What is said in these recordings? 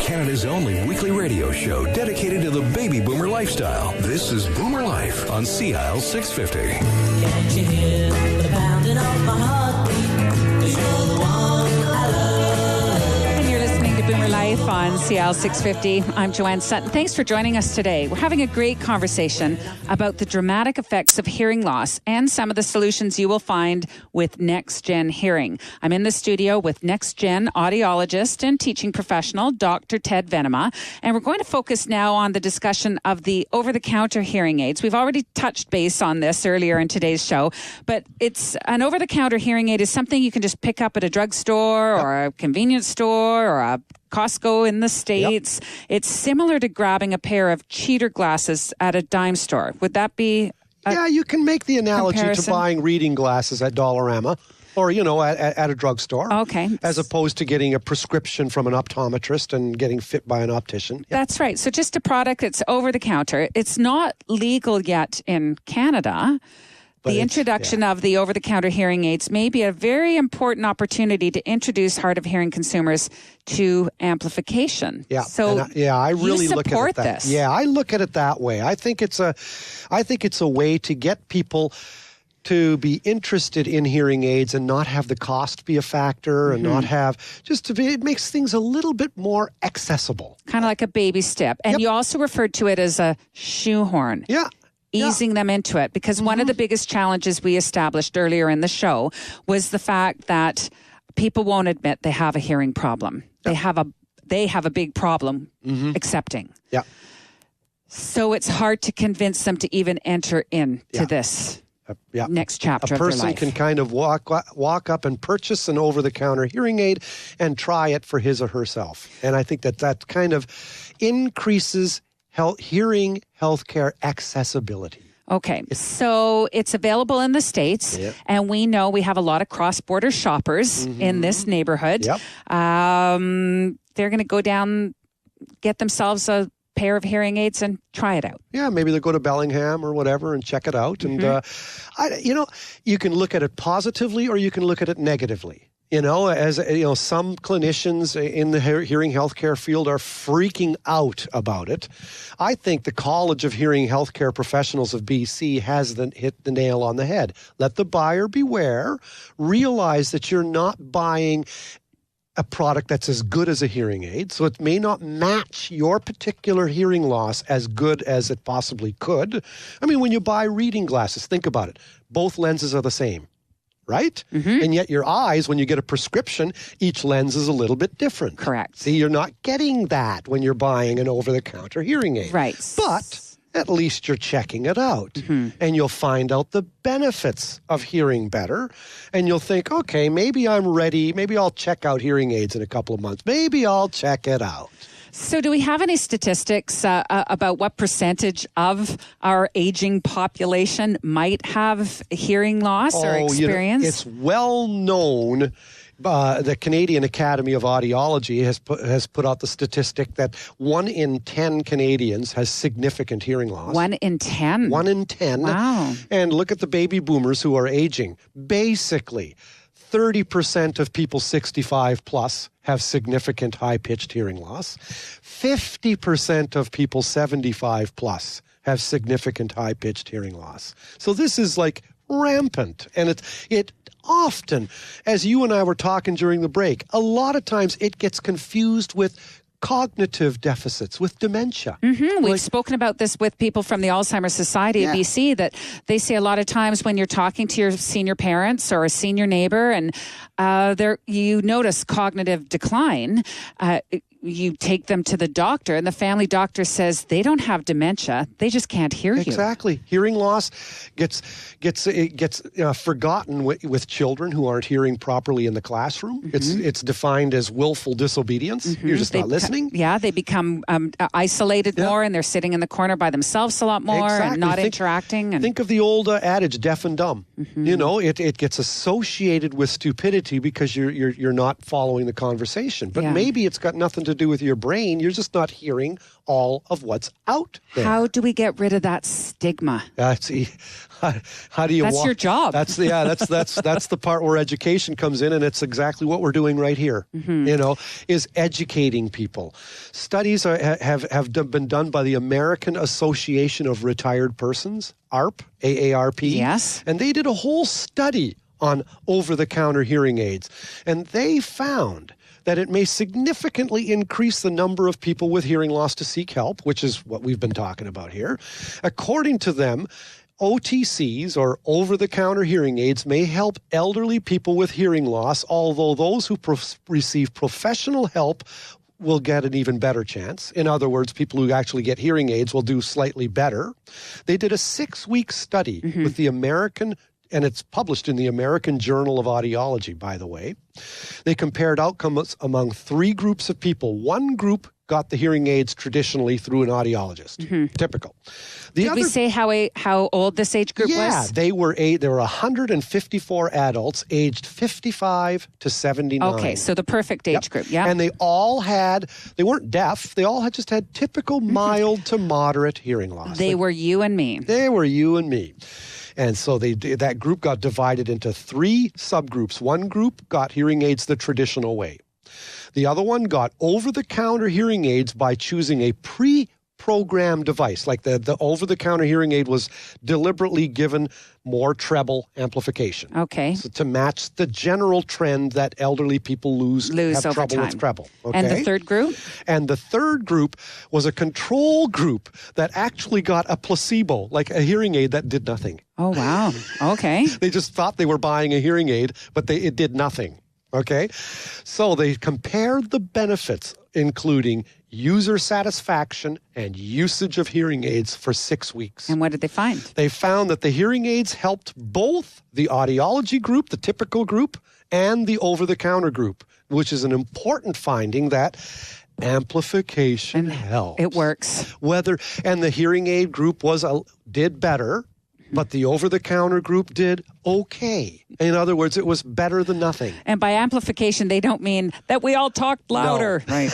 Canada's only weekly radio show dedicated to the baby boomer lifestyle. This is Boomer Life on CIL 650. Can't you hear the pounding of my heartbeat? 'Cause you're the one I love. And you're listening to Boomer Life on CIL 650. I'm Joanne Sutton. Thanks for joining us today. We're having a great conversation about the dramatic effects of hearing loss and some of the solutions you will find with Next Gen Hearing. I'm in the studio with Next Gen audiologist and teaching professional, Dr. Ted Venema, and we're going to focus now on the discussion of the over-the-counter hearing aids. We've already touched base on this earlier in today's show, but it's an over-the-counter hearing aid is something you can just pick up at a drugstore or a convenience store or a Costco in the States. Yep. It's similar to grabbing a pair of cheater glasses at a dime store. Would that be Yeah, you can make the analogy comparison? to buying reading glasses at Dollarama or, at a drugstore. Okay. As opposed to getting a prescription from an optometrist and getting fit by an optician. Yep. That's right. So just a product that's over the counter. It's not legal yet in Canada. The introduction of the over-the-counter hearing aids may be a very important opportunity to introduce hard of hearing consumers to amplification. Yeah. So I really you look support at it that. this. Yeah, I look at it that way. I think it's a way to get people to be interested in hearing aids and not have the cost be a factor and not have it makes things a little bit more accessible. Kind of like a baby step. And you also referred to it as a shoehorn. Yeah. Easing them into it, because one of the biggest challenges we established earlier in the show was the fact that people won't admit they have a hearing problem. Yep. They have a big problem accepting. Yeah. So it's hard to convince them to even enter into this next chapter of their life. A person can kind of walk up and purchase an over-the-counter hearing aid and try it for his or herself. And I think that kind of increases hearing healthcare accessibility. Okay, so it's available in the States, and we know we have a lot of cross-border shoppers in this neighborhood. Yep. They're going to go down, get themselves a pair of hearing aids and try it out. Yeah, maybe they'll go to Bellingham or whatever and check it out. And, you can look at it positively or you can look at it negatively. Some clinicians in the hearing healthcare field are freaking out about it. I think the College of Hearing Healthcare Professionals of BC has hit the nail on the head. Let the buyer beware. Realize that you're not buying a product that's as good as a hearing aid, so it may not match your particular hearing loss as good as it possibly could. I mean, when you buy reading glasses, think about it. Both lenses are the same. Right? And yet your eyes, when you get a prescription, each lens is a little bit different. Correct. See, you're not getting that when you're buying an over-the-counter hearing aid. Right. But at least you're checking it out. And you'll find out the benefits of hearing better. And you'll think, okay, maybe I'm ready. Maybe I'll check out hearing aids in a couple of months. Maybe I'll check it out. So do we have any statistics about what percentage of our aging population might have hearing loss or experience? It's well known. The Canadian Academy of Audiology has put out the statistic that 1 in 10 Canadians has significant hearing loss. 1 in 10? 1 in 10. Wow. And look at the baby boomers who are aging. Basically, 30% of people 65 plus have significant high-pitched hearing loss. 50% of people 75 plus have significant high-pitched hearing loss. So this is like rampant. And it often, as you and I were talking during the break, a lot of times it gets confused with cognitive deficits, with dementia. We've spoken about this with people from the Alzheimer's Society of BC, that they say a lot of times when you're talking to your senior parents or a senior neighbor and you notice cognitive decline, you take them to the doctor and the family doctor says they don't have dementia, they just can't hear you. Exactly. Hearing loss gets forgotten with children who aren't hearing properly in the classroom. It's defined as willful disobedience. You're just not listening. They become isolated more, and they're sitting in the corner by themselves a lot more and not interacting. And think of the old adage, deaf and dumb. It gets associated with stupidity because you're not following the conversation. But maybe it's got nothing to to do with your brain. You're just not hearing all of what's out there. How do we get rid of that stigma? See, how do you? That's your job. That's the part where education comes in, and it's exactly what we're doing right here. Is educating people. Studies have been done by the American Association of Retired Persons, AARP. Yes, and they did a whole study on over-the-counter hearing aids, and they found that it may significantly increase the number of people with hearing loss to seek help, which is what we've been talking about here. According to them, OTCs, or over-the-counter hearing aids, may help elderly people with hearing loss, although those who receive professional help will get an even better chance. In other words, people who actually get hearing aids will do slightly better. They did a 6-week study with the American, and it's published in the American Journal of Audiology, by the way. They compared outcomes among 3 groups of people. One group got the hearing aids traditionally through an audiologist. Typical. Did we say how old this age group was? Yeah, there were 154 adults aged 55 to 79. Okay, so the perfect age group, yeah. And they weren't deaf, they all just had typical mild to moderate hearing loss. They were you and me. They were you and me. And so that group got divided into 3 subgroups. One group got hearing aids the traditional way. The other one got over-the-counter hearing aids by choosing a pre-programmed device. Like the over-the-counter hearing aid was deliberately given more treble amplification. Okay. So to match the general trend that elderly people have over trouble time. with treble. Okay? And the third group? And the third group was a control group that actually got a placebo, like a hearing aid that did nothing. Oh, wow. Okay. They just thought they were buying a hearing aid, but it did nothing. Okay? So they compared the benefits, including user satisfaction and usage of hearing aids for 6 weeks. And what did they find? They found that the hearing aids helped both the audiology group, the typical group, and the over-the-counter group, which is an important finding that amplification helps. It works. And the hearing aid group did better, but the over-the-counter group did okay. In other words, it was better than nothing. And by amplification, they don't mean that we all talked louder. No. Right.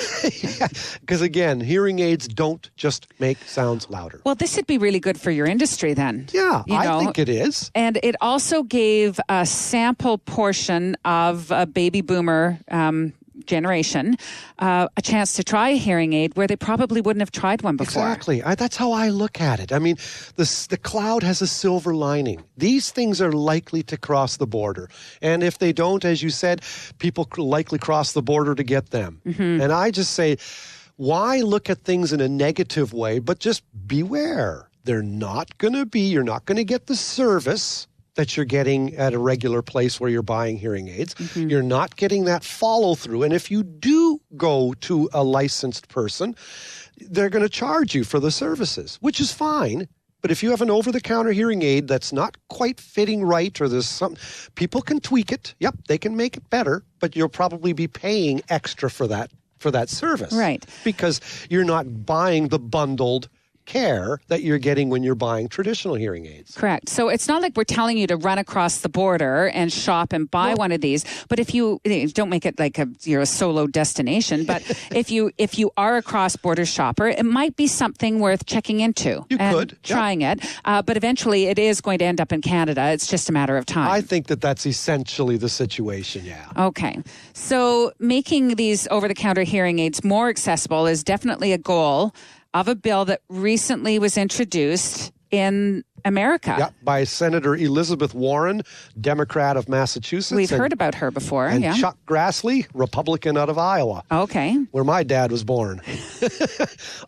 Because again, hearing aids don't just make sounds louder. Well, this would be really good for your industry then. Yeah, I think it is. And it also gave a sample portion of a baby boomer generation a chance to try a hearing aid where they probably wouldn't have tried one before. Exactly. That's how I look at it. I mean, the cloud has a silver lining. These things are likely to cross the border. And if they don't, as you said, people likely cross the border to get them. And I just say, why look at things in a negative way, but just beware. You're not going to get the service that you're getting at a regular place where you're buying hearing aids. You're not getting that follow through. And if you do go to a licensed person, they're going to charge you for the services, which is fine. But if you have an over-the-counter hearing aid that's not quite fitting right, or there's some, people can tweak it. Yep, they can make it better, but you'll probably be paying extra for that service. Right. Because you're not buying the bundled care that you're getting when you're buying traditional hearing aids. Correct. So it's not like we're telling you to run across the border and shop and buy one of these. But if you don't make it like you're a solo destination, but if you are a cross-border shopper, it might be something worth checking into. You could. Trying it. But eventually it is going to end up in Canada. It's just a matter of time. I think that's essentially the situation, yeah. Okay. So making these over-the-counter hearing aids more accessible is definitely a goal of a bill that recently was introduced in America. Yeah, by Senator Elizabeth Warren, Democrat of Massachusetts. We've heard about her before. And yeah. Chuck Grassley, Republican out of Iowa. Okay. Where my dad was born.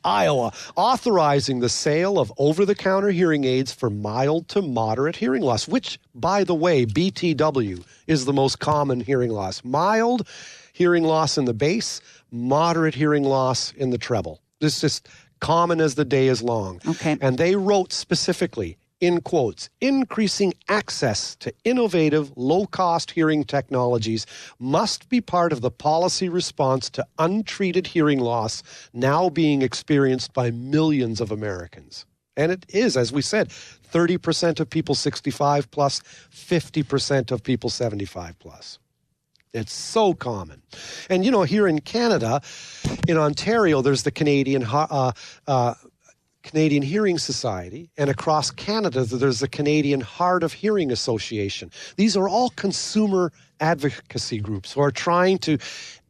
Iowa, authorizing the sale of over-the-counter hearing aids for mild to moderate hearing loss, which, by the way, BTW is the most common hearing loss. Mild hearing loss in the bass, moderate hearing loss in the treble. This is just common as the day is long. Okay. And they wrote specifically, in quotes, increasing access to innovative, low-cost hearing technologies must be part of the policy response to untreated hearing loss now being experienced by millions of Americans. And it is, as we said, 30% of people 65 plus, 50% of people 75 plus. It's so common. And, here in Canada, in Ontario, there's the Canadian Hearing Society, and across Canada, there's the Canadian Hard of Hearing Association. These are all consumer advocacy groups who are trying to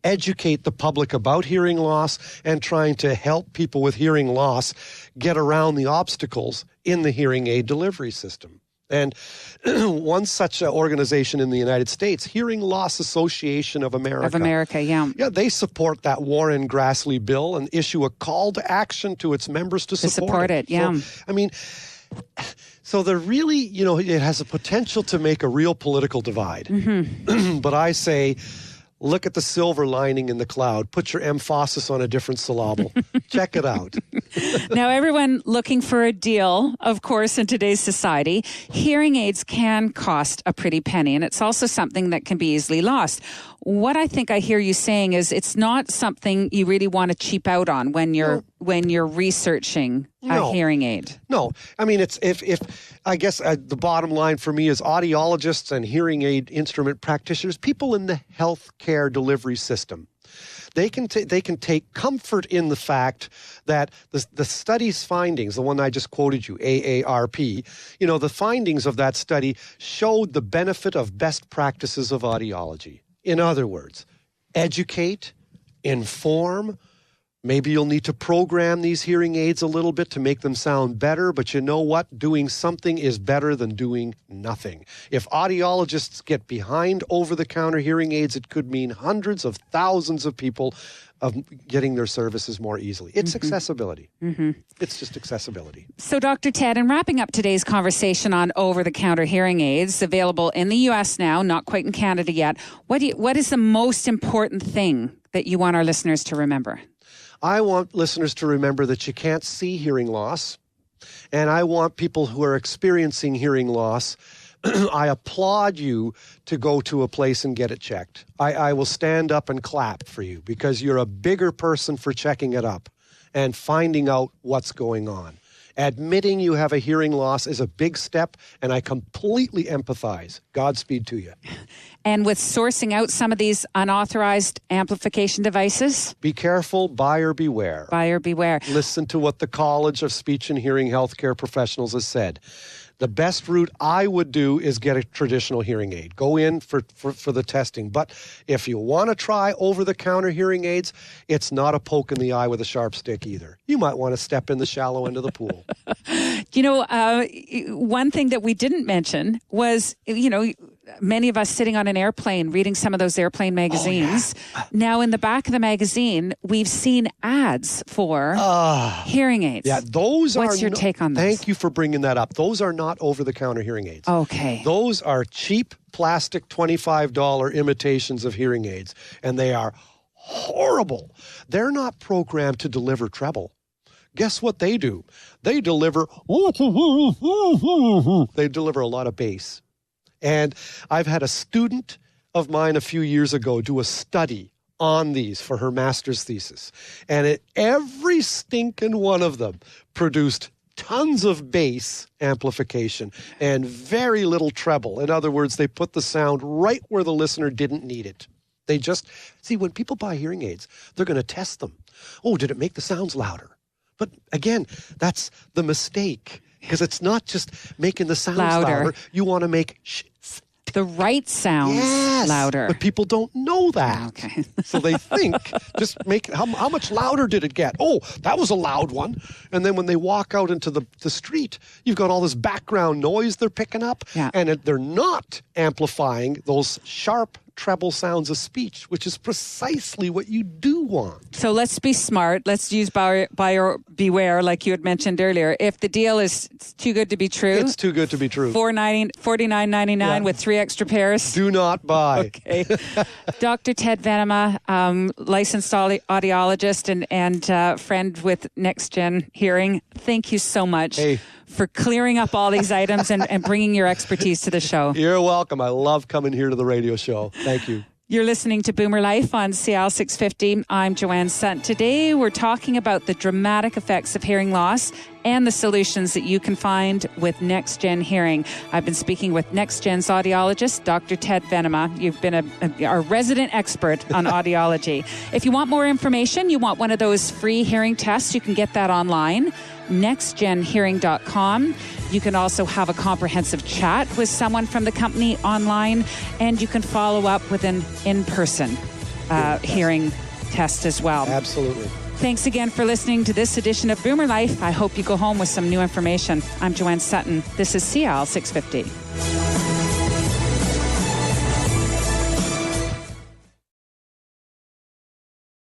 educate the public about hearing loss and trying to help people with hearing loss get around the obstacles in the hearing aid delivery system. And one such organization in the United States, Hearing Loss Association of America. Of America, yeah. Yeah, they support that Warren Grassley bill and issue a call to action to its members to support it. Yeah. So they're really, it has a potential to make a real political divide. Mm-hmm. But I say, look at the silver lining in the cloud. Put your emphasis on a different syllable. Check it out. Now, everyone looking for a deal, of course, in today's society, hearing aids can cost a pretty penny, and it's also something that can be easily lost. What I think I hear you saying is it's not something you really want to cheap out on when you're researching a hearing aid. No, it's if I guess the bottom line for me is audiologists and hearing aid instrument practitioners, people in the healthcare delivery system. They can take comfort in the fact that the study's findings, the one I just quoted you, AARP, the findings of that study showed the benefit of best practices of audiology. In other words, educate, inform. Maybe you'll need to program these hearing aids a little bit to make them sound better, but you know what? Doing something is better than doing nothing. If audiologists get behind over-the-counter hearing aids, it could mean hundreds of thousands of people of getting their services more easily. It's accessibility. Mm-hmm. It's just accessibility. So, Dr. Ted, in wrapping up today's conversation on over-the-counter hearing aids, available in the U.S. now, not quite in Canada yet, what is the most important thing that you want our listeners to remember? I want listeners to remember that you can't see hearing loss, and I want people who are experiencing hearing loss, I applaud you to go to a place and get it checked. I will stand up and clap for you because you're a bigger person for checking it up and finding out what's going on. Admitting you have a hearing loss is a big step, and I completely empathize. Godspeed to you. And with sourcing out some of these unauthorized amplification devices? Be careful, buyer beware. Buyer beware. Listen to what the College of Speech and Hearing Healthcare Professionals has said. The best route I would do is get a traditional hearing aid. Go in for the testing. But if you want to try over-the-counter hearing aids, it's not a poke in the eye with a sharp stick either. You might want to step in the shallow end of the pool. One thing that we didn't mention was, many of us sitting on an airplane reading some of those airplane magazines. Oh, yeah. Now, in the back of the magazine, we've seen ads for hearing aids. Yeah, What's your take on this? Thank you for bringing that up. Those are not over-the-counter hearing aids. Okay. Those are cheap plastic $25 imitations of hearing aids, and they are horrible. They're not programmed to deliver treble. Guess what they do? They deliver a lot of bass. And I've had a student of mine a few years ago do a study on these for her master's thesis. And every stinking one of them produced tons of bass amplification and very little treble. In other words, they put the sound right where the listener didn't need it. They just, see, when people buy hearing aids, they're going to test them. Oh, did it make the sounds louder? But again, that's the mistake. Because it's not just making the sounds louder. You want to make the right sounds louder. But people don't know that. Okay. So they think, just make, how much louder did it get? Oh, that was a loud one. And then when they walk out into the street, you've got all this background noise they're picking up. Yeah. And they're not amplifying those sharp treble sounds of speech, which is precisely what you do want. So let's be smart. Let's use buyer beware, like you had mentioned earlier. If the deal is too good to be true, it's too good to be true. $49.99 with 3 extra pairs. Do not buy. Okay. Dr. Ted Venema, licensed audiologist and friend with Next Gen Hearing. Thank you so much. For clearing up all these items and bringing your expertise to the show. You're welcome. I love coming here to the radio show. Thank you. You're listening to Boomer Life on CL 650. I'm Joanne Sutton. Today we're talking about the dramatic effects of hearing loss and the solutions that you can find with Next Gen Hearing. I've been speaking with Next Gen's audiologist, Dr. Ted Venema. You've been a resident expert on audiology. If you want more information, you want one of those free hearing tests, you can get that online, nextgenhearing.com. You can also have a comprehensive chat with someone from the company online, and you can follow up with an in-person hearing test as well. Absolutely. Thanks again for listening to this edition of Boomer Life. I hope you go home with some new information. I'm Joanne Sutton. This is CL 650.